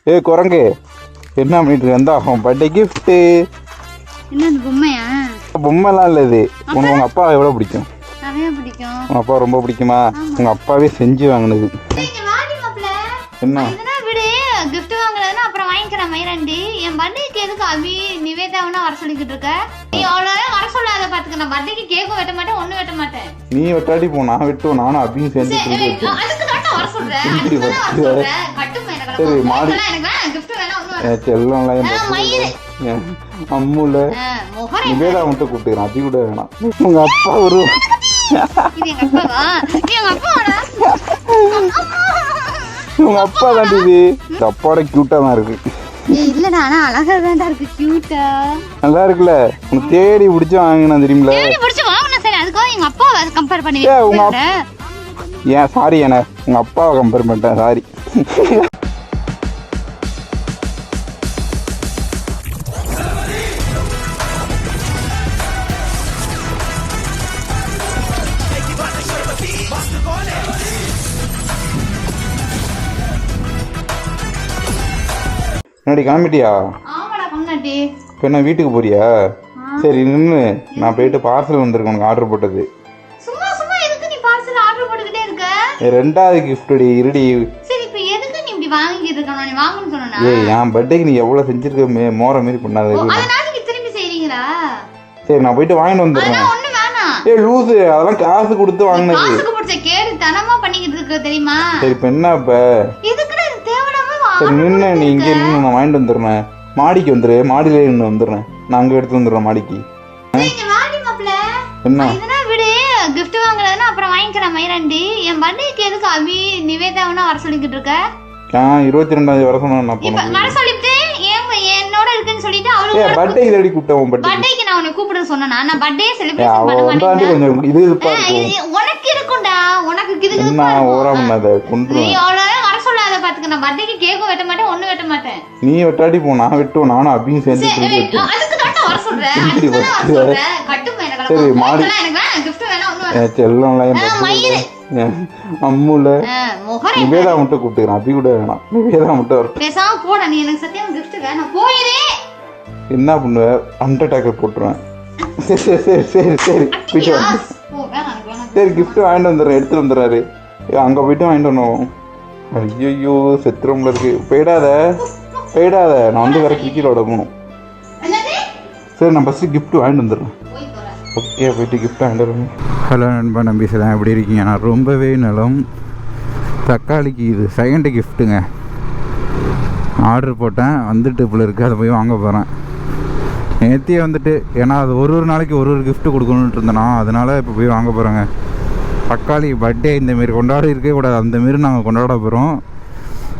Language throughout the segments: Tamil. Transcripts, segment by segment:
ஏ குரங்கு என்ன பண்ணிட்டு இருக்க? எந்த பர்த்டே கிஃப்ட்டு. என்ன பொம்மையா? பொம்மைலாம் இல்லை இது. உனக்கு உங்கள் அப்பா எவ்வளோ பிடிக்கும்? நிறைய பிடிக்கும். உங்கள் அப்பா ரொம்ப பிடிக்குமா? உங்கள் அப்பாவே செஞ்சு வாங்கினது. என்ன கிஃப்ட் வாங்குறதுன்னா அப்புறம் வாங்கிக்கிறேன் மயிரண்டி. என் பர்த்டேக்கு எதுக்கு அபி நிவேதாவனா வர சொல்லிக்கிட்டு இருக்க? நீ அவ்வளோ வர சொல்லாத பாத்துக்க. நான் பர்த்டேக்கு கேக்கும் வெட்ட மாட்டேன், ஒன்றும் வெட்ட மாட்டேன். நீ வெட்டாடி போ, நான் வெட்டுவோம். நானும் அபியும் சேர்ந்து அதுக்கு தான் வர சொல்றேன். சரி மாடி செல்லாம் அம்முல நிவேதா மட்டும் கூப்பிட்டுக்கிறேன். அபி கூட வேணாம். உங்க அப்பா ஒரு உங்க அப்பா தான் இது. அப்பாவோட கியூட்டா தான் இருக்கு. இல்லடா ஆனா அழகா தான் இருக்கு. கியூட்டா நல்லா இருக்குல்ல. உனக்கு தேடி பிடிச்சி வாங்கினா தெரியுமில. தேடி பிடிச்சி வாங்கினா சரி. அதுக்காக எங்க அப்பா கம்பேர் பண்ணி ஏன் சாரி என்ன உங்க அப்பாவை கம்பேர் பண்ணிட்டேன். சாரி. முன்னாடி கிளம்பிட்டியா? இப்போ என்ன வீட்டுக்கு போறியா? சரி நின்று நான் போயிட்டு பார்சல் வந்திருக்கேன் உனக்கு ஆர்டர் போட்டது. ரெண்டாவது கிஃப்ட் இருடி. ஏய் என் பர்த்டேக்கு நீ எவ்வளவு செஞ்சிருக்க மோர மாரி பண்ணாத. சரி நான் போயிட்டு வாங்கிட்டு வந்துடுறேன். ஏய் லூசு, அதெல்லாம் காசு கொடுத்து வாங்கினது. சரி இப்போ என்ன இப்போ? சரி நின்று நீ இங்கே நின்று நான் வாங்கிட்டு வந்துடுறேன். மாடிக்கு வந்துடு. மாடியிலே நின்று வந்துடுறேன். நான் அங்கே எடுத்து வந்துடுறேன் மாடிக்கு. என்ன கிஃப்ட் வாங்குறதுன்னா அப்புறம் வாங்கிக்கிறேன் மயிரண்டி. என் பர்த்டேக்கு எதுக்கு அபி நிவேதாவனா வர சொல்லிக்கிட்டு இருக்க? 22 வர சொன்னேன். வர சொல்லிட்டு என்னோட இருக்குன்னு சொல்லிட்டு அவளுக்கு பர்த்டே ரெடி கூப்பிட்டேன். பர்த்டேக்கு நான் உன்னை கூப்பிட சொன்னேனா? நான் பர்த்டே செலிப்ரேஷன் பண்ண மாட்டேன். கொஞ்சம் இது இருக்கு. உனக்கு இருக்கும்டா. உனக்கு இது என்ன ஓரா பண்ணாத கொன்று. நீ அவ்வளவு வர சொல்லாத பாத்துக்க. நான் பர்த்டேக்கு கேக்கும் வெட்ட மாட்டேன், ஒண்ணும் வெட்ட மாட்டேன். நீ வெட்டாடி போ, நான் வெட்டுவோம். நானும் அபியும் சேர்ந்து அதுக்கு தான் வர சொல்றேன். அதுக்கு தான் வர சொல்றேன். கட்டுமே எனக்கு. சரி மாடி எனக்கு வேணாம். gift வேணாம், ஒண்ணும் வேணாம். செல்லம் அம்முல நிவேதா மட்டும் கூப்பிட்டுக்கிறேன். அபி கூட வேணாம். நிவேதா மட்டும் வரும். பேசாம போடா. நீ எனக்கு சத்தியமா gift வேணாம். போயிரே. என்ன பண்ணுவ? அண்டர்டேக்கர் போட்டுருவேன். சரி சரி சரி சரி சரி போயிட்டு வந்து. சரி கிஃப்ட் வாங்கிட்டு வந்துடுறேன். எடுத்துட்டு வந்துடுறாரு. அங்கே போயிட்டு வாங்கிட்டு வரணும். ஐயோ செத்துறோம்ல இருக்கு. போயிடாத போயிடாத. நான் வந்து வேற கிரிக்கெட்டோட போகணும். சரி நான் ஃபஸ்ட்டு கிஃப்ட் வாங்கிட்டு வந்துடுறேன். ஓகே போயிட்டு கிஃப்ட் வாங்கிட்டு வரணும். ஹலோ நண்பா, நம்பி சார் எப்படி இருக்கீங்க? நான் ரொம்பவே நலம். தக்காளிக்கு இது செகண்ட் கிஃப்ட்டுங்க. ஆர்டர் போட்டேன், வந்துட்டு போல இருக்குது. அதை போய் வாங்க போகிறேன். நேத்தியே வந்துட்டு, ஏன்னா அது ஒரு நாளைக்கு ஒரு கிஃப்ட்டு கொடுக்கணுன்ட்டு இருந்தேனா, அதனால் இப்போ போய் வாங்க போகிறேங்க. தக்காளி பர்த்டே இந்தமாரி கொண்டாடி இருக்கே கூடாது. அந்தமாரி நாங்கள் கொண்டாட போகிறோம்.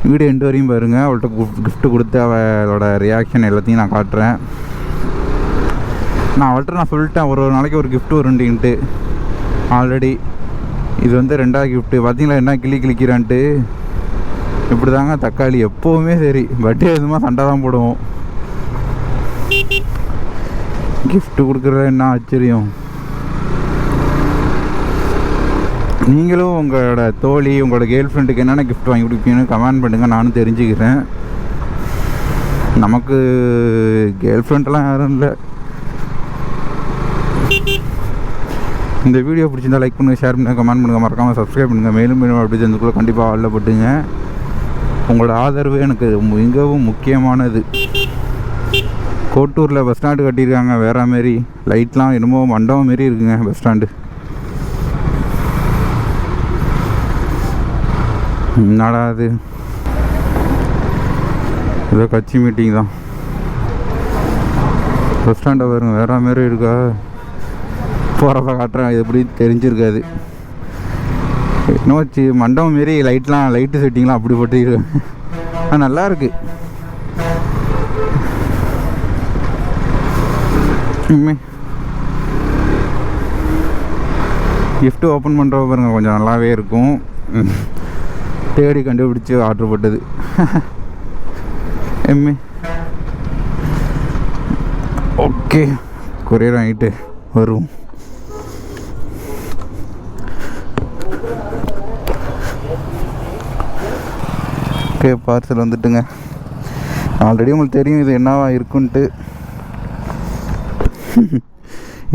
வீடியோ எண்டு வரையும் பாருங்கள். அவள்கிட்ட கிஃப்ட்டு கொடுத்து அவளோட ரியாக்ஷன் எல்லாத்தையும் நான் காட்டுறேன். நான் சொல்லிட்டேன் ஒரு நாளைக்கு ஒரு கிஃப்ட் வருண்டின்ட்டு. ஆல்ரெடி இது வந்து ரெண்டாவது கிஃப்ட்டு. பார்த்தீங்களா என்ன கிளிக்கிறான்ட்டு. இப்படி தாங்க தக்காளி எப்போவுமே சரி. பர்த்டே எதுவுமே சண்டை தான் போடுவோம். கிஃப்ட்டு கொடுக்குறதுல என்ன ஆச்சரியம். நீங்களும் உங்களோட தோழி உங்களோட கேர்ள் ஃப்ரெண்டுக்கு என்னென்ன கிஃப்ட் வாங்கி கொடுப்பீங்கன்னு கமெண்ட் பண்ணுங்கள். நானும் தெரிஞ்சுக்கிறேன். நமக்கு கேர்ள் ஃப்ரெண்டெல்லாம் யாரும் இல்லை. இந்த வீடியோ பிடிச்சிருந்தா லைக் பண்ணுங்கள், ஷேர் பண்ணுங்கள், கமெண்ட் பண்ணுங்கள், மறக்காமல் சப்ஸ்கிரைப் பண்ணுங்கள். மேலும் மேலும் அப்படி சேர்ந்துக்குள்ளே கண்டிப்பாக ஆளில் போட்டுங்க. உங்களோட ஆதரவு எனக்கு மிகவும் முக்கியமானது. கோட்டூரில் பஸ் ஸ்டாண்டு கட்டியிருக்காங்க. வேறு மாரி லைட்லாம் என்னமோ மண்டபம் மாரி இருக்குங்க பஸ் ஸ்டாண்டு. என்னடா அது? ஏதோ கட்சி மீட்டிங் தான். பஸ் ஸ்டாண்டை பாருங்க, வேறு மாரி இருக்கா? போகிறப்ப காட்டுறேன். இது எப்படி தெரிஞ்சிருக்காது. இன்னொச்சு மண்டபம் மாரி லைட்டு செட்டிங்லாம் அப்படி போட்டு நல்லா இருக்கு. கிஃப்ட்டு ஓப்பன் பண்ணுறப்ப பாருங்க கொஞ்சம் நல்லாவே இருக்கும். தேடி கண்டுபிடிச்சி ஆர்டர் போட்டது. ஓகே கொரியர் வாங்கிட்டு வருவோம். Okay parcel வந்துட்டுங்க. ஆல்ரெடி உங்களுக்கு தெரியும் இது என்னவா இருக்குன்ட்டு.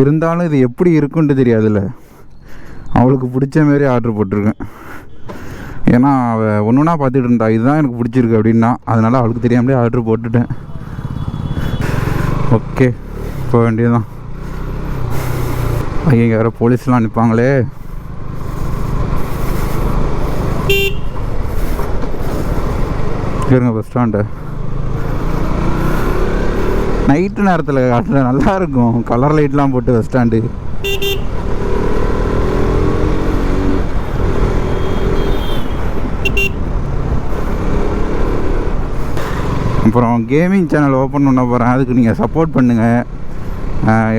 இருந்தாலும் இது எப்படி இருக்குன்ட்டு தெரியாதுல்ல. அவளுக்கு பிடிச்ச மாரி ஆர்டர் போட்டிருக்கேன். ஏன்னா அவள் ஒன்று ஒன்றா பார்த்துட்டு இருந்தா இதுதான் எனக்கு பிடிச்சிருக்கு அப்படின்னா, அதனால் அவளுக்கு தெரியாமலே ஆர்டர் போட்டுட்டேன். ஓகே, போக வேண்டியதுதான். ஐயா வேறு போலீஸ்லாம் நிற்பாங்களே. இருங்க பஸ் ஸ்டாண்டு நைட்டு நேரத்தில் காட்டுற நல்லா இருக்கும். கலர் லைட்லாம் போட்டு பஸ் ஸ்டாண்டு. அப்புறம் கேமிங் சேனல் ஓப்பன் பண்ண போகிறேன். அதுக்கு நீங்கள் சப்போர்ட் பண்ணுங்கள்.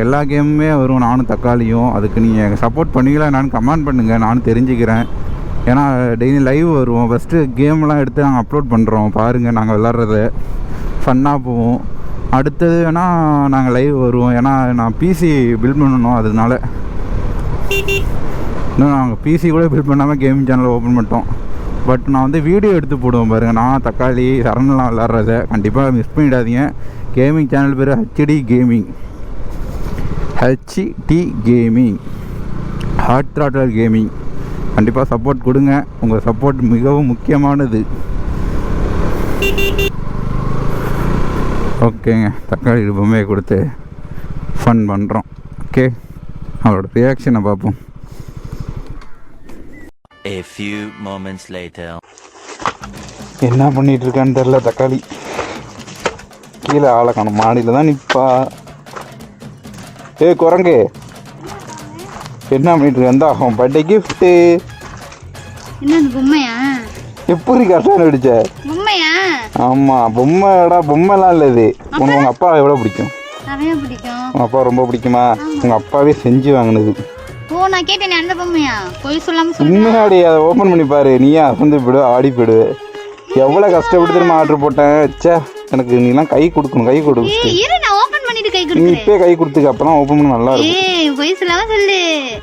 எல்லா கேமுமே வரும், நானும் தக்காளியும். அதுக்கு நீங்கள் சப்போர்ட் பண்ணுவீங்களா என்னான்னு கமெண்ட் பண்ணுங்கள், நானும் தெரிஞ்சுக்கிறேன். ஏன்னா டெய்லி லைவ் வருவோம். ஃபஸ்ட்டு கேம்லாம் எடுத்து நாங்கள் அப்லோட் பண்ணுறோம், பாருங்கள். நாங்கள் விளாட்றத ஃபன்னாக போவோம். அடுத்தது வேணால் நாங்கள் லைவ் வருவோம். ஏன்னா நான் பிசி பில்ட் பண்ணணும், அதனால இன்னும் நாங்கள் பிசி கூட பில்ட் பண்ணாமல் கேமிங் சேனலை ஓப்பன் பண்ணிட்டோம். பட் நான் வந்து வீடியோ எடுத்து போடுவேன் பாருங்கள். நான் தக்காளி சரண்லாம் விளாட்றத கண்டிப்பாக மிஸ் பண்ணிடாதீங்க. கேமிங் சேனல் பேர் HD gaming, HD gaming, hard throttle gaming. கண்டிப்பாக சப்போர்ட் கொடுங்க. உங்கள் சப்போர்ட் மிகவும் முக்கியமானது. ஓகேங்க, தக்காளி பொம்மையை கொடுத்து ஃபன் பண்ணுறோம். ஓகே, அவரோட ரியாக்ஷனை பார்ப்போம். A few moments later. என்ன பண்ணிட்டு இருக்கான்னு தெரில. தக்காளி கீழே ஆளை காணும், மாடியில் தான் நிற்பா. குரங்கு என்ன பண்ணிட்டு இருக்க? எந்த ஆகும் பர்த்டே கிஃப்ட்டு. என்ன பொம்மையா? எப்படி கரெக்டாக அடிச்ச? பொம்மையா? ஆமாம், பொம்மைடா. பொம்மைலாம் இல்லை இது. உனக்கு உங்கள் அப்பா எவ்வளோ பிடிக்கும்? நிறைய பிடிக்கும். உங்கள் அப்பா ரொம்ப பிடிக்குமா? உங்கள் அப்பாவே செஞ்சு வாங்கினது. ஓ, நான் கேட்டேன் அந்த பொம்மையா? போய் சொல்லாம உண்மையாடி அதை ஓப்பன் பண்ணி பாரு. நீயே அசந்து போயிடுவ, ஆடி போயிடுவ. எவ்வளோ கஷ்டப்பட்டு திரும்ப ஆர்டர் போட்டேன். சே, எனக்கு நீலாம் கை கொடுக்கணும். கை கொடு. நான் ஓபன் பண்ணிட்டு கை நீ கொடுக்கிறேன். இப்பே கை கொடுத்துக்க, அப்பதான் ஓப்பன் பண்ண நல்லா இருக்கும். போய் சொல்லாம சொல்லு.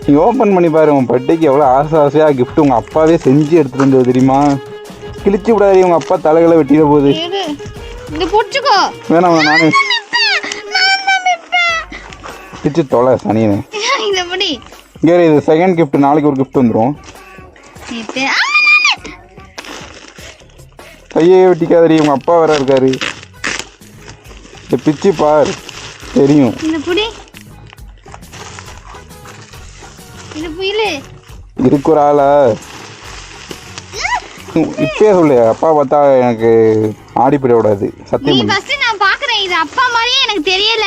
நீ ஓப்பன் பண்ணி பாரு. உன் பர்த்டேக்கு எவ்வளோ ஆசையாக கிஃப்ட் உங்கள் அப்பாவே செஞ்சு எடுத்துட்டு வந்தது தெரியுமா? கிழிச்சு விடாதே, உங்கள் அப்பா தலைகளை வெட்டிட போகுது. இந்த புடிச்சுக்கோ. வேணாம், நானே பிச்சு தொலை சனியனே. இந்த முடி இங்கே இது செகண்ட் கிஃப்ட். நாளைக்கு ஒரு கிஃப்ட் வந்துடும். கையே வெட்டிக்காதடி, உங்கள் அப்பா வேற இருக்காரு. பிச்சு பார், தெரியும். இந்த புடி, இந்த புயிலு இருக்கு ஒரு ஆளா. இப்பயே சொல்லு, அப்பா பார்த்தா எனக்கு ஆடி போயிட கூடாது. சத்தியம் பண்ணு. நான் பாக்குறேன், இது அப்பா மாதிரியே எனக்கு தெரியல.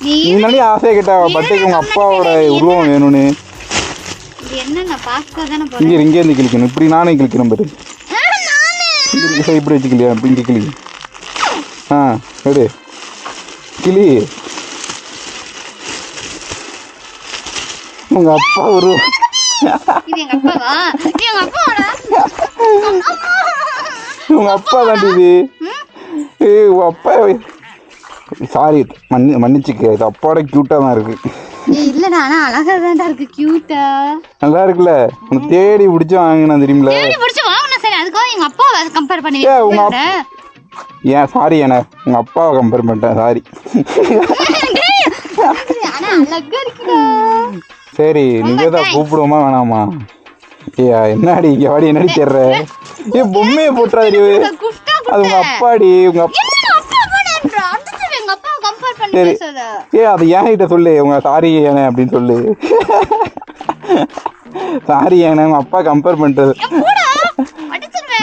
நீ முன்னாடி ஆசையை கேட்டா பர்த்டேக்கு உங்க அப்பாவோட உருவம் வேணும்னு. என்ன நான் பார்க்க தானே போறேன். இங்கே இருந்து கிளிக்கணும். இப்படி நானே கிளிக்கணும் பாரு. இப்படி வச்சுக்கலையா? அப்படி இங்கே கிளி. எடு கிளி. உங்க அப்பா உருவம். இது எங்க அப்பாவா? இது எங்க அப்பாடா. உங்க அப்பா தாண்டி இது. உங்க அப்பா. சாரி, மன்னிச்சுக்க. இது அப்பாவோட கியூட்டா தான் இருக்கு. இல்லடா, ஆனா அழகா தான்டா இருக்கு. கியூட்டா நல்லா இருக்குல்ல? உனக்கு தேடி பிடிச்சி வாங்கினா தெரியுமில? தேடி பிடிச்சி வாங்கினா சரி, அதுக்காக எங்க அப்பாவை கம்பேர் பண்ணி ஏன் சாரி, என்ன உங்க அப்பாவை கம்பேர் பண்ணிட்டேன். சாரி. ஆனா அழகா இருக்குடா. சரி, நீங்க தான் கூப்பிடுவோமா வேணாமா? என்னடி இங்க வாடி, என்னடி தேர்ற? பொம்மையை போட்டுறாடி. அது உங்க அப்பாடி. உங்க அப்பா. சரி, அது ஏன் கிட்ட சொல்லு. உங்க சாரி ஏன அப்படின்னு சொல்லு. சாரி ஏன உங்க அப்பா கம்பேர் பண்றது.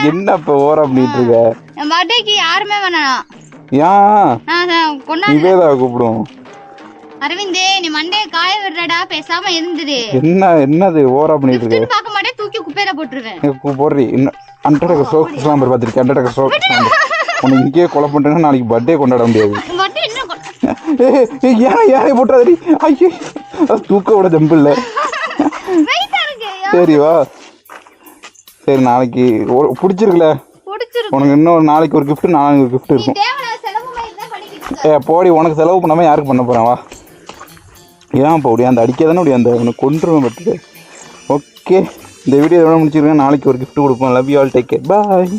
என்ன இப்ப ஓர பண்ணிட்டு இருக்க? பர்த்டேக்கு யாருமே வேணாம். ஏன் இவேதா கூப்பிடுவோம். அரவிந்தே, நீ மண்டே காய விடுறடா, பேசாம இருந்துரு. என்னது ஓர பண்ணிட்டு இருக்க? பார்க்க மாட்டே, தூக்கி குப்பையில போட்டுருவேன். போடுறி. அண்டடக சோக்ஸ்லாம் பார்த்துருக்கேன். அண்டடக சோக்ஸ் உனக்கு இங்கேயே கொலை பண்ணிட்டேன்னா நாளைக்கு பர்த்டே கொண்டாட முடியாது. ஏன் போட்டுறாதடி. ஐயோ, அது தூக்க விட ஜம்பு இல்லை. சரி வா. சரி, நாளைக்கு பிடிச்சிருக்குல்ல உனக்கு? இன்னொரு நாளைக்கு ஒரு கிஃப்ட், நாளைக்கு ஒரு கிஃப்ட் இருக்கும். போடி, உனக்கு செலவு பண்ணாமல் யாருக்கு பண்ண போகிறேன்? வா. ஏன் இப்போ அந்த அடிக்க தானே அந்த உனக்கு கொண்டுருவேன் பட்டு. ஓகே, இந்த வீடியோ எவ்வளோ முடிச்சிருக்கேன். நாளைக்கு ஒரு கிஃப்ட் கொடுப்போம். Love you all, take care, bye.